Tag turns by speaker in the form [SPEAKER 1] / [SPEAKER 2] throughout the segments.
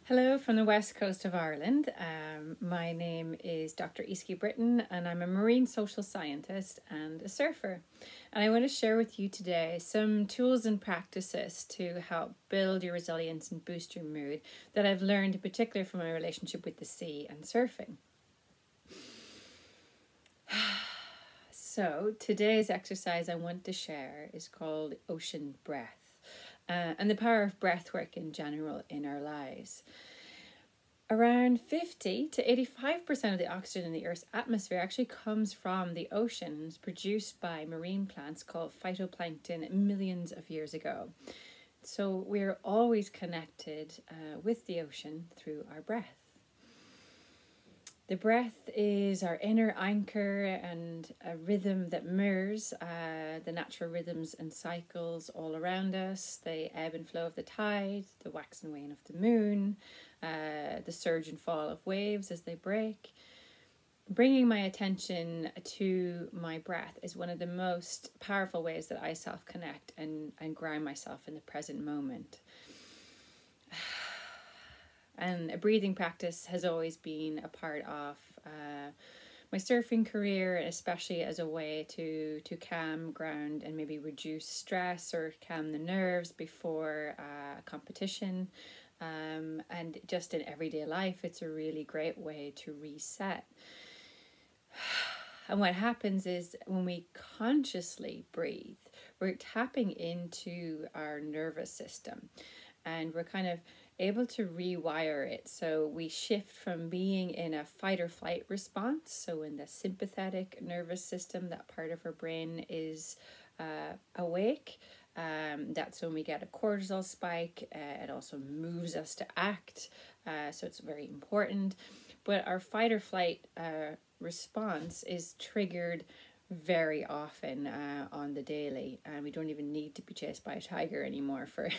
[SPEAKER 1] Hello from the west coast of Ireland. My name is Dr. Easkey Britton and I'm a marine social scientist and a surfer. And I want to share with you today some tools and practices to help build your resilience and boost your mood that I've learned in particular from my relationship with the sea and surfing. So today's exercise I want to share is called ocean breath. And the power of breath work in general in our lives. Around 50 to 85% of the oxygen in the Earth's atmosphere actually comes from the oceans produced by marine plants called phytoplankton millions of years ago. So we're always connected with the ocean through our breath. The breath is our inner anchor and a rhythm that mirrors the natural rhythms and cycles all around us, the ebb and flow of the tide, the wax and wane of the moon, the surge and fall of waves as they break. Bringing my attention to my breath is one of the most powerful ways that I self-connect and ground myself in the present moment. And a breathing practice has always been a part of my surfing career, especially as a way to calm, ground, and maybe reduce stress or calm the nerves before a competition. And just in everyday life, it's a really great way to reset. And what happens is when we consciously breathe, we're tapping into our nervous system and we're kind of able to rewire it. So we shift from being in a fight or flight response, so in the sympathetic nervous system, that part of our brain is awake. That's when we get a cortisol spike. It also moves us to act, so it's very important. But our fight or flight response is triggered very often on the daily, and we don't even need to be chased by a tiger anymore for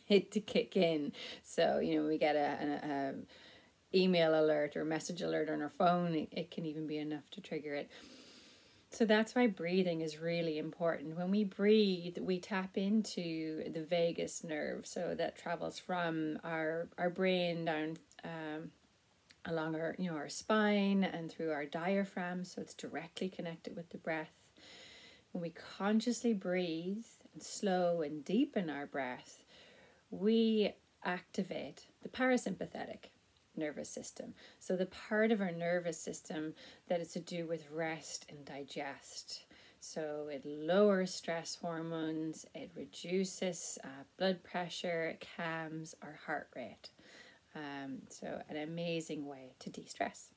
[SPEAKER 1] it to kick in. So we get a email alert or message alert on our phone, it can even be enough to trigger it. So that's why breathing is really important. When we breathe, we tap into the vagus nerve, so that travels from our brain down along our spine and through our diaphragm, so it's directly connected with the breath. When we consciously breathe and slow and deepen our breath, we activate the parasympathetic nervous system. So the part of our nervous system that is to do with rest and digest. So it lowers stress hormones, it reduces blood pressure, it calms our heart rate. So an amazing way to de-stress.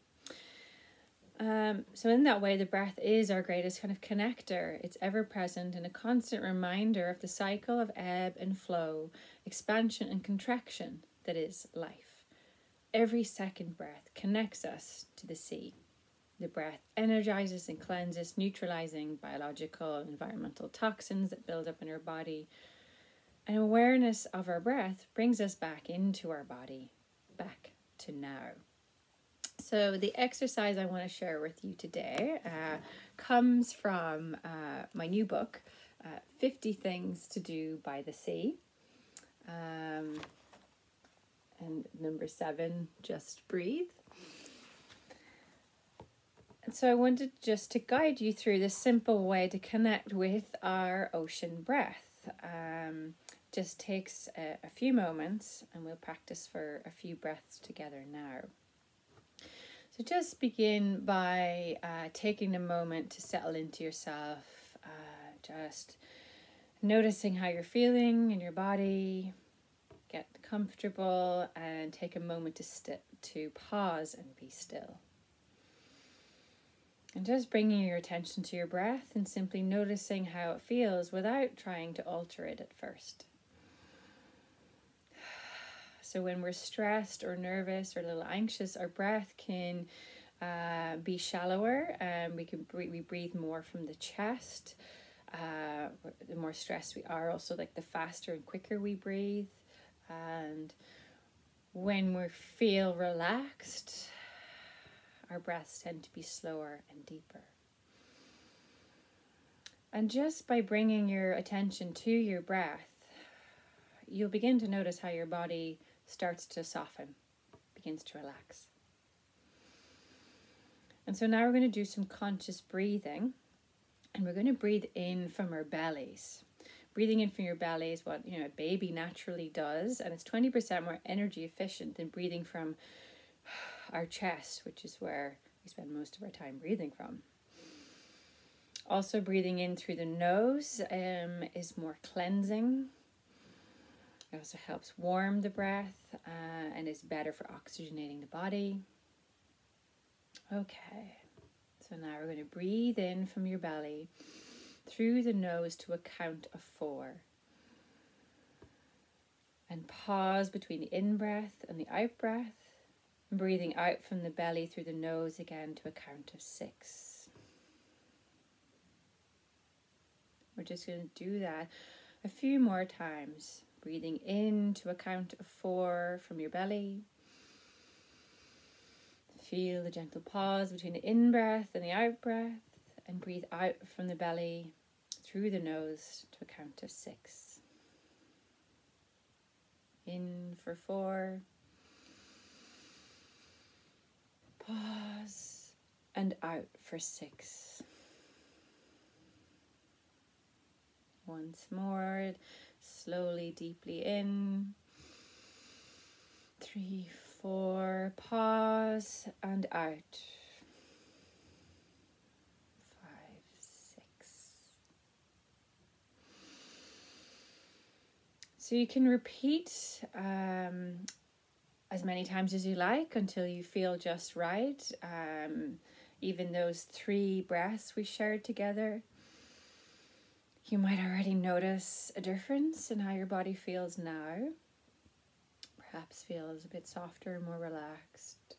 [SPEAKER 1] So in that way, the breath is our greatest kind of connector. It's ever present and a constant reminder of the cycle of ebb and flow, expansion and contraction that is life. Every second breath connects us to the sea. The breath energizes and cleanses, neutralizing biological and environmental toxins that build up in our body. And awareness of our breath brings us back into our body, back to now. So the exercise I want to share with you today comes from my new book, 50 Things to Do by the Sea. And number 7, just breathe. And so I wanted just to guide you through this simple way to connect with our ocean breath. Just takes a few moments and we'll practice for a few breaths together now. So just begin by taking a moment to settle into yourself, just noticing how you're feeling in your body, get comfortable and take a moment to pause and be still. And just bringing your attention to your breath and simply noticing how it feels without trying to alter it at first. So when we're stressed or nervous or a little anxious, our breath can be shallower and we breathe more from the chest. The more stressed we are, also like the faster and quicker we breathe. And when we feel relaxed, our breaths tend to be slower and deeper. And just by bringing your attention to your breath, you'll begin to notice how your body starts to soften begins to relax. And so now we're going to do some conscious breathing, and we're going to breathe in from our bellies. Breathing in from your belly is what, a baby naturally does, and it's 20% more energy efficient than breathing from our chest, which is where we spend most of our time breathing from. Also, breathing in through the nose is more cleansing. It also helps warm the breath and is better for oxygenating the body. Okay, so now we're going to breathe in from your belly through the nose to a count of 4. And pause between the in-breath and the out-breath. Breathing out from the belly through the nose again to a count of 6. We're just going to do that a few more times. Breathing in to a count of 4 from your belly. Feel the gentle pause between the in-breath and the out-breath. And breathe out from the belly through the nose to a count of 6. In for 4. Pause. And out for 6. Once more. Slowly, deeply in. 3, 4. Pause. And out. 5, 6. So you can repeat as many times as you like until you feel just right. Even those 3 breaths we shared together, you might already notice a difference in how your body feels now. Perhaps feels a bit softer, more relaxed.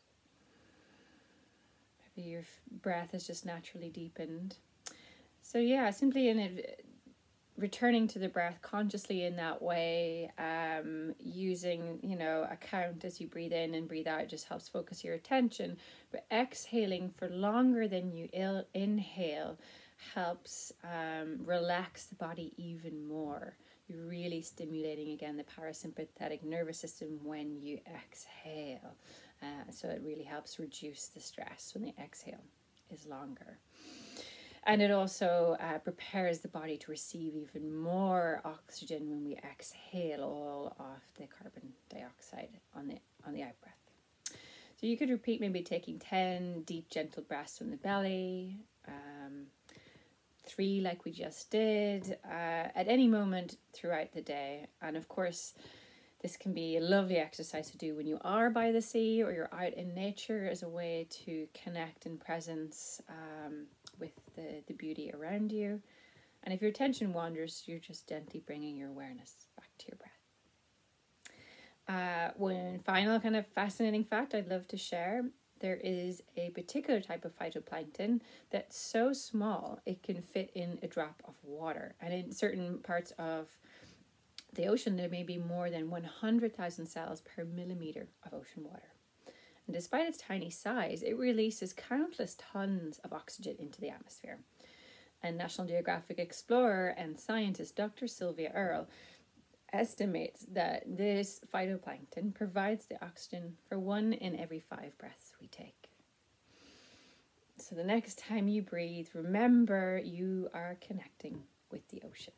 [SPEAKER 1] Maybe your breath has just naturally deepened. So yeah, simply returning to the breath consciously in that way, using, a count as you breathe in and breathe out just helps focus your attention. But exhaling for longer than you inhale helps relax the body even more. You're really stimulating again the parasympathetic nervous system when you exhale. So it really helps reduce the stress when the exhale is longer. And it also prepares the body to receive even more oxygen when we exhale all of the carbon dioxide on the out breath. So you could repeat maybe taking 10 deep, gentle breaths from the belly, 3 like we just did, at any moment throughout the day. And of course, this can be a lovely exercise to do when you are by the sea or you're out in nature as a way to connect in presence with the beauty around you. And if your attention wanders, you're just gently bringing your awareness back to your breath. One final kind of fascinating fact I'd love to share. There is a particular type of phytoplankton that's so small it can fit in a drop of water. And in certain parts of the ocean, there may be more than 100,000 cells per millimeter of ocean water. And despite its tiny size, it releases countless tons of oxygen into the atmosphere. And National Geographic explorer and scientist Dr. Sylvia Earle estimates that this phytoplankton provides the oxygen for 1 in every 5 breaths we take. So the next time you breathe, remember you are connecting with the ocean.